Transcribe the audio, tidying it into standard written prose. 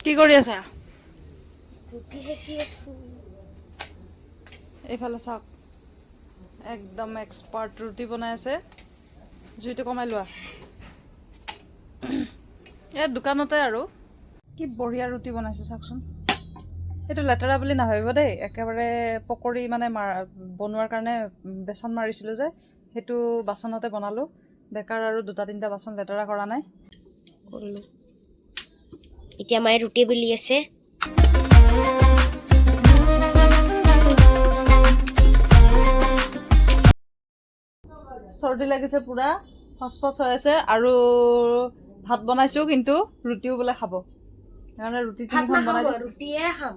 কি কৰি আছা? ৰুটি সেকি আছো। এইফালে চাওক, একদম এক্সপাৰ্ট ৰুটি বনাই আছে। জুইটো কমাই লোৱা। ইয়াত দোকানতে আৰু কি বঢ়িয়া ৰুটি বনাইছে চাওকচোন। এইটো লেতেৰা বুলি নাভাবিব দেই, একেবাৰে পকৰি মানে বনোৱাৰ কাৰণে বেচন মাৰিছিলোঁ যে, সেইটো বাচনতে বনালোঁ। বেকাৰ আৰু 2-3টা বাচন লেতেৰা কৰা নাই। কৰিলো। এতিয়া মায়ে ৰুটি বেলি আছে। চৰ্দি লাগিছে পুৰা, ফচফচ হৈ আছে আৰু ভাত বনাইছোঁ, কিন্তু ৰুটিও বোলে খাব। সেইকাৰণে ৰুটি ভাত 3খন নাখাওঁ বনাই মই, দিওঁ। ৰুটিয়ে খাম।